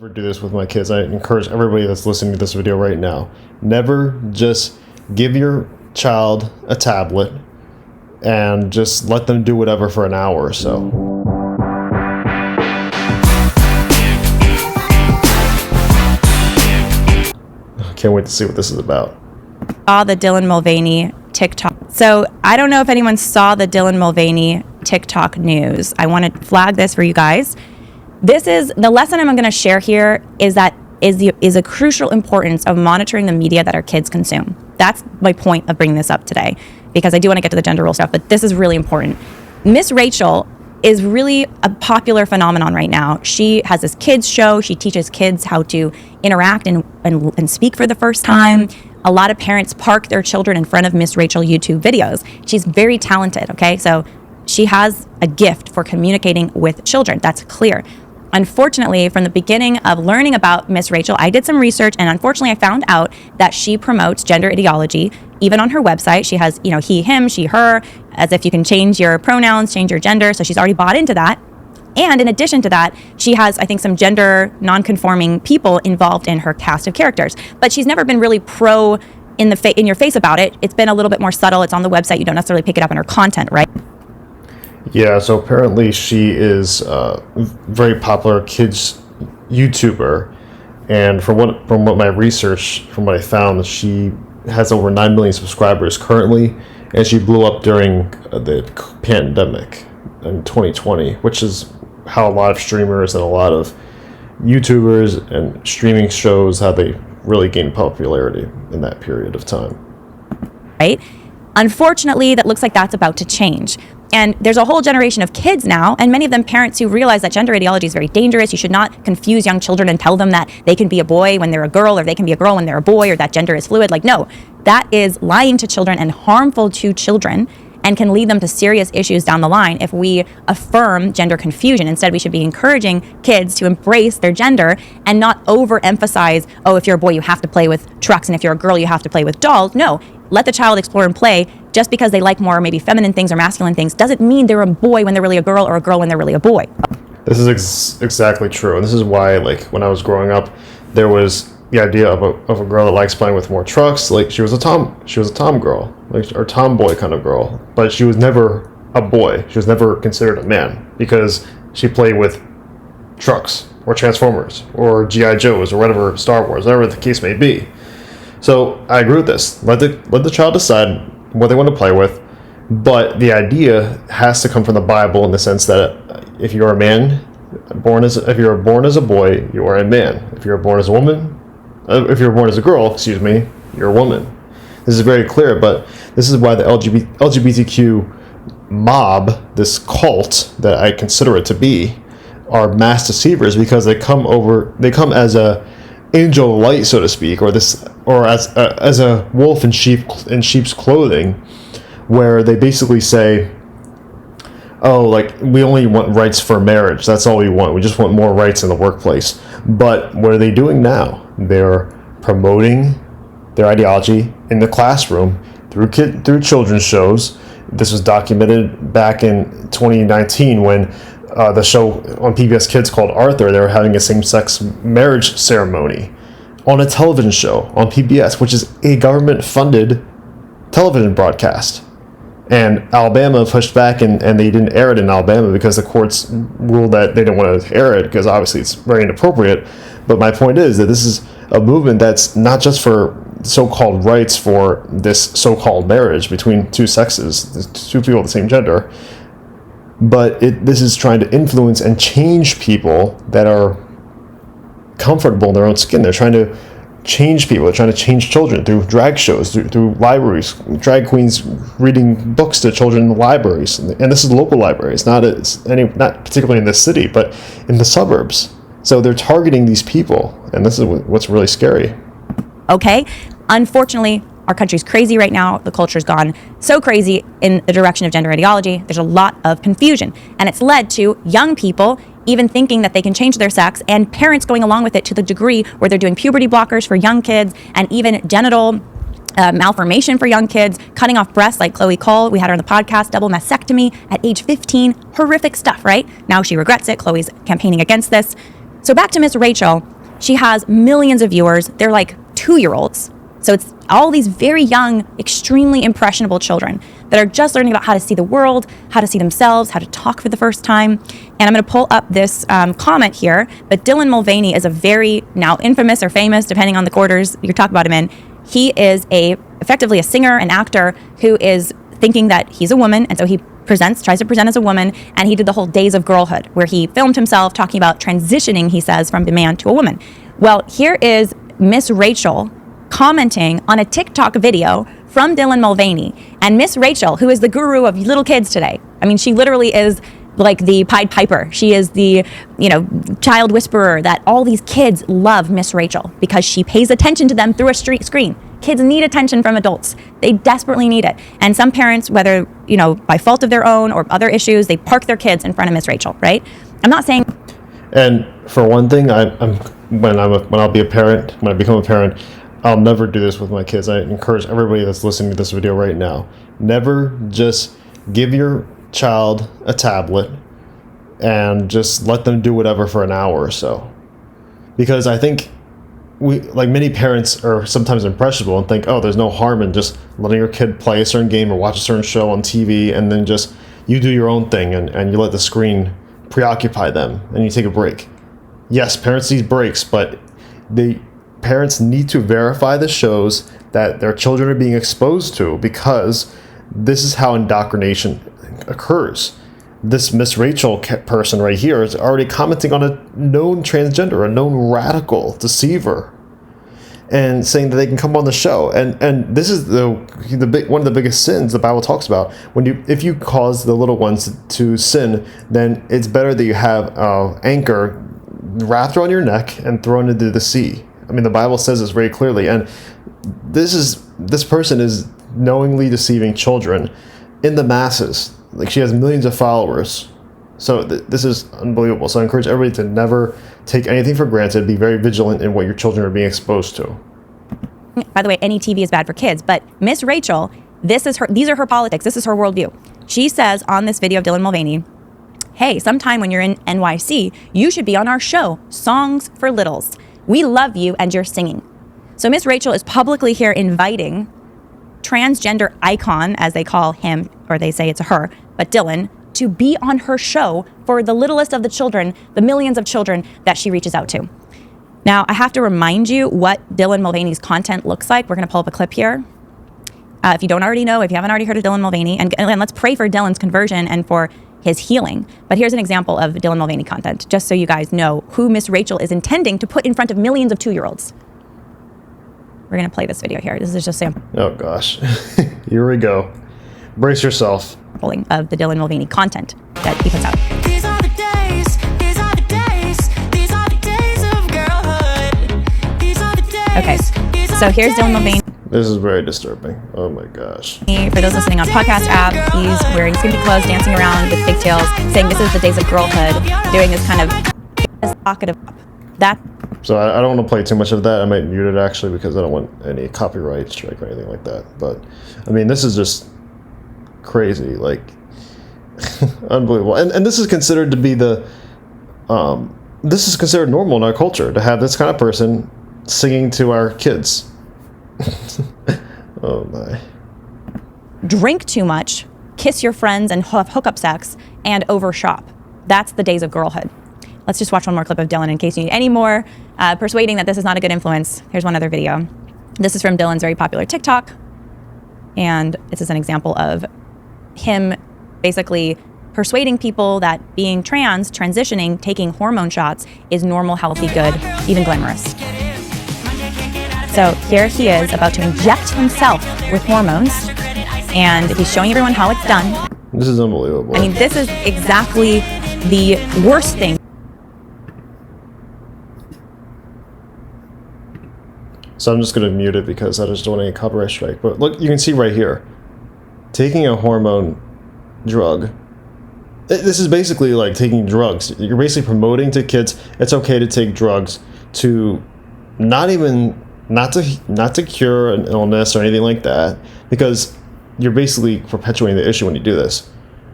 Never do this with my kids. I encourage everybody that's listening to this video right now. Never just give your child a tablet and just let them do whatever for an hour or so. Can't wait to see what this is about. Saw the Dylan Mulvaney TikTok. So I don't know if anyone saw the Dylan Mulvaney TikTok news. I want to flag this for you guys. This is the lesson I'm going to share here is a crucial importance of monitoring the media that our kids consume. That's my point of bringing this up today, because I do want to get to the gender role stuff, but this is really important. Miss Rachel is really a popular phenomenon right now. She has this kids show. She teaches kids how to interact and speak for the first time. A lot of parents park their children in front of Miss Rachel YouTube videos. She's very talented, okay? So she has a gift for communicating with children. That's clear. Unfortunately, from the beginning of learning about Miss Rachel, I did some research, and unfortunately I found out that she promotes gender ideology. Even on her website, she has, he, him, she, her, as if you can change your pronouns, change your gender. So she's already bought into that. And in addition to that, she has, I think, some gender non-conforming people involved in her cast of characters. But she's never been really pro in your face about it. It's been a little bit more subtle. It's on the website. You don't necessarily pick it up in her content, right? Yeah, so apparently she is a very popular kids YouTuber, and from what my research, from what I found, she has over 9 million subscribers currently, and she blew up during the pandemic in 2020, which is how a lot of streamers and a lot of YouTubers and streaming shows, how they really gained popularity in that period of time. Right? Unfortunately, that looks like that's about to change. And there's a whole generation of kids now, and many of them parents who realize that gender ideology is very dangerous. You should not confuse young children and tell them that they can be a boy when they're a girl, or they can be a girl when they're a boy, or that gender is fluid. Like, no, that is lying to children and harmful to children, and can lead them to serious issues down the line if we affirm gender confusion. Instead, we should be encouraging kids to embrace their gender and not overemphasize, oh, if you're a boy, you have to play with trucks, and if you're a girl, you have to play with dolls. No, let the child explore and play. Just because they like more maybe feminine things or masculine things doesn't mean they're a boy when they're really a girl, or a girl when they're really a boy. This is exactly true. And this is why, like, when I was growing up, there was the idea of a girl that likes playing with more trucks. Like, she was a tom girl, like, or tomboy kind of girl, but she was never a boy. She was never considered a man because she played with trucks or Transformers or G.I. Joes or whatever, Star Wars, whatever the case may be. So I agree with this. Let the child decide what they want to play with, but the idea has to come from the Bible, in the sense that if you're a man, if you're born as a boy, you are a man. If you're born as a woman, if you're born as a girl, you're a woman. This is very clear, but this is why the LGBTQ mob, this cult that I consider it to be, are mass deceivers, because they come as a angel of light, so to speak, or as a wolf in sheep's clothing, where they basically say, oh, like, we only want rights for marriage. That's all we want. We just want more rights in the workplace. But what are they doing now? They're promoting their ideology in the classroom through children's shows. This was documented back in 2019 when the show on PBS Kids called Arthur, they were having a same-sex marriage ceremony on a television show on PBS, which is a government-funded television broadcast. And Alabama pushed back, and they didn't air it in Alabama because the courts ruled that they didn't want to air it because obviously it's very inappropriate. But my point is that this is a movement that's not just for so-called rights for this so-called marriage between two sexes, two people of the same gender, but this is trying to influence and change people that are comfortable in their own skin. They're trying to change people. They're trying to change children through drag shows, through libraries, drag queens reading books to children in the libraries. And this is local libraries, not particularly in this city, but in the suburbs. So they're targeting these people, and this is what's really scary. Okay? Unfortunately, our country's crazy right now. The culture's gone so crazy in the direction of gender ideology. There's a lot of confusion, and it's led to young people even thinking that they can change their sex, and parents going along with it to the degree where they're doing puberty blockers for young kids, and even genital malformation for young kids, cutting off breasts like Chloe Cole. We had her on the podcast, double mastectomy at age 15. Horrific stuff, right? Now she regrets it. Chloe's campaigning against this. So back to Miss Rachel. She has millions of viewers. They're like 2-year-olds. So it's all these very young, extremely impressionable children that are just learning about how to see the world, how to see themselves, how to talk for the first time. And I'm going to pull up this comment here. But Dylan Mulvaney is a very now infamous or famous, depending on the quarters you talk about him in. He is effectively a singer, an actor who is thinking that he's a woman, and so he tries to present as a woman, and he did the whole Days of Girlhood, where he filmed himself talking about transitioning, he says, from a man to a woman. Well, here is Miss Rachel commenting on a TikTok video from Dylan Mulvaney. And Miss Rachel, who is the guru of little kids today, I mean, she literally is like the Pied Piper. She is the, child whisperer that all these kids love Miss Rachel because she pays attention to them through a screen. Kids need attention from adults. They desperately need it. And some parents, whether, by fault of their own or other issues, they park their kids in front of Miss Rachel, right? I'm not saying. And for one thing, when I'll be a parent, when I become a parent, I'll never do this with my kids. I encourage everybody that's listening to this video right now, never just give your child a tablet and just let them do whatever for an hour or so. Because I think many parents are sometimes impressionable and think, oh, there's no harm in just letting your kid play a certain game or watch a certain show on TV, and then just you do your own thing and you let the screen preoccupy them and you take a break. Yes, parents need breaks, but the parents need to verify the shows that their children are being exposed to, because this is how indoctrination occurs. This Miss Rachel person right here is already commenting on a known transgender, a known radical deceiver, and saying that they can come on the show. And this is one of the biggest sins the Bible talks about. If you cause the little ones to sin, then it's better that you have anchor wrapped around your neck and thrown into the sea. I mean, the Bible says this very clearly, and this person is knowingly deceiving children in the masses. Like, she has millions of followers. So this is unbelievable. So I encourage everybody to never take anything for granted. Be very vigilant in what your children are being exposed to. By the way, any TV is bad for kids, but Miss Rachel, these are her politics. This is her worldview. She says on this video of Dylan Mulvaney, hey, sometime when you're in NYC, you should be on our show, Songs for Littles. We love you and your singing. So Miss Rachel is publicly here inviting transgender icon, as they call him, or they say it's a her, but Dylan, to be on her show for the littlest of the children, the millions of children that she reaches out to. Now, I have to remind you what Dylan Mulvaney's content looks like. We're going to pull up a clip here. If you don't already know, if you haven't already heard of Dylan Mulvaney, and let's pray for Dylan's conversion and for his healing. But here's an example of Dylan Mulvaney content, just so you guys know who Miss Rachel is intending to put in front of millions of 2-year-olds. We're going to play this video here. This is just sample. Oh, gosh. Here we go. Brace yourself. Of the Dylan Mulvaney content that he puts out. These are the days, these are the days, these are the days of girlhood. These are the days. Okay, so here's Dylan Mulvaney. This is very disturbing. Oh my gosh. For those listening on podcast app, he's wearing skimpy clothes, dancing around with pigtails, saying this is the days of girlhood, doing this kind of talkative. So I don't want to play too much of that. I might mute it actually, because I don't want any copyright strike or anything like that. But I mean, this is just crazy, like unbelievable. And this is considered to be this is considered normal in our culture, to have this kind of person singing to our kids. Oh my. Drink too much, kiss your friends and have hookup sex, and overshop. That's the days of girlhood. Let's just watch one more clip of Dylan in case you need any more persuading that this is not a good influence. Here's one other video. This is from Dylan's very popular TikTok. And this is an example of him basically persuading people that being trans, transitioning, taking hormone shots is normal, healthy, good, even glamorous. So here he is about to inject himself with hormones, and he's showing everyone how it's done. This is unbelievable. I mean, this is exactly the worst thing. So I'm just going to mute it because I just don't want any copyright strike. But look, you can see right here, taking a hormone drug. This is basically like taking drugs. You're basically promoting to kids it's okay to take drugs to not to cure an illness or anything like that, because you're basically perpetuating the issue when you do this.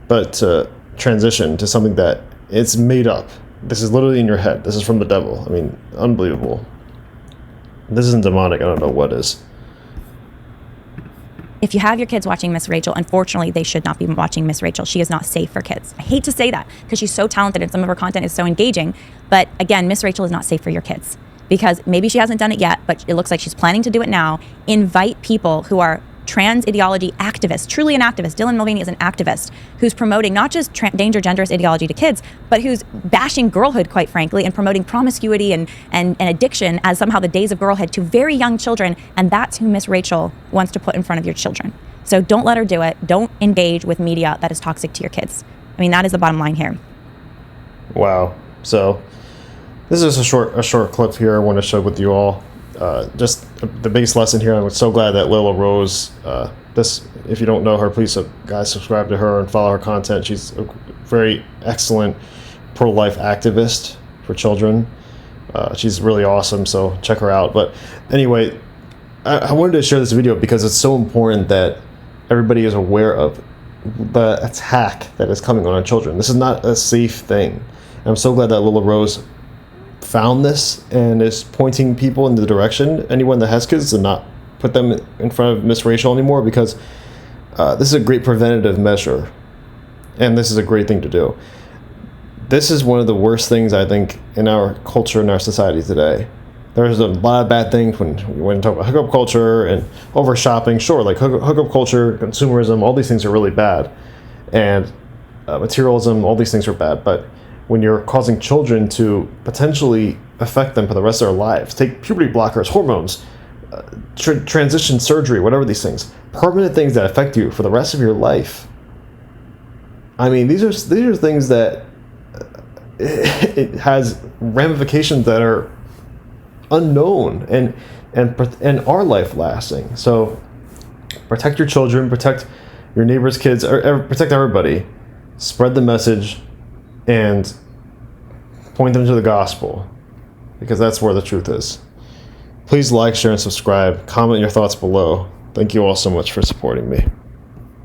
But to transition to something that it's made up. This is literally in your head. This is from the devil. I mean, unbelievable. This isn't demonic. I don't know what is. If you have your kids watching Miss Rachel, unfortunately, they should not be watching Miss Rachel. She is not safe for kids. I hate to say that because she's so talented and some of her content is so engaging. But again, Miss Rachel is not safe for your kids because maybe she hasn't done it yet, but it looks like she's planning to do it now. Invite people who are trans ideology activists, truly an activist. Dylan Mulvaney is an activist who's promoting not just dangerous ideology to kids, but who's bashing girlhood, quite frankly, and promoting promiscuity and addiction as somehow the days of girlhood to very young children. And that's who Miss Rachel wants to put in front of your children. So don't let her do it. Don't engage with media that is toxic to your kids. I mean, that is the bottom line here. Wow. So this is a short clip here I want to share with you all. Just the biggest lesson here. I'm so glad that Lila Rose, if you don't know her, please guys subscribe to her and follow her content. She's a very excellent pro-life activist for children. She's really awesome, so check her out. But anyway, I wanted to share this video because it's so important that everybody is aware of the attack that is coming on our children. This is not a safe thing. And I'm so glad that Lila Rose found this and is pointing people in the direction, anyone that has kids, to not put them in front of Miss Rachel anymore, because this is a great preventative measure and this is a great thing to do. This is one of the worst things, I think, in our culture, in our society today. There's a lot of bad things when you talk about hookup culture and over shopping. Sure, like hookup culture, consumerism, all these things are really bad, and materialism, all these things are bad. But when you're causing children to potentially affect them for the rest of their lives, take puberty blockers, hormones, transition surgery, whatever these things, permanent things that affect you for the rest of your life. I mean, these are things that it has ramifications that are unknown and are life lasting. So protect your children, protect your neighbors' kids, or protect everybody. Spread the message and point them to the gospel, because that's where the truth is. Please like, share, and subscribe. Comment your thoughts below. Thank you all so much for supporting me.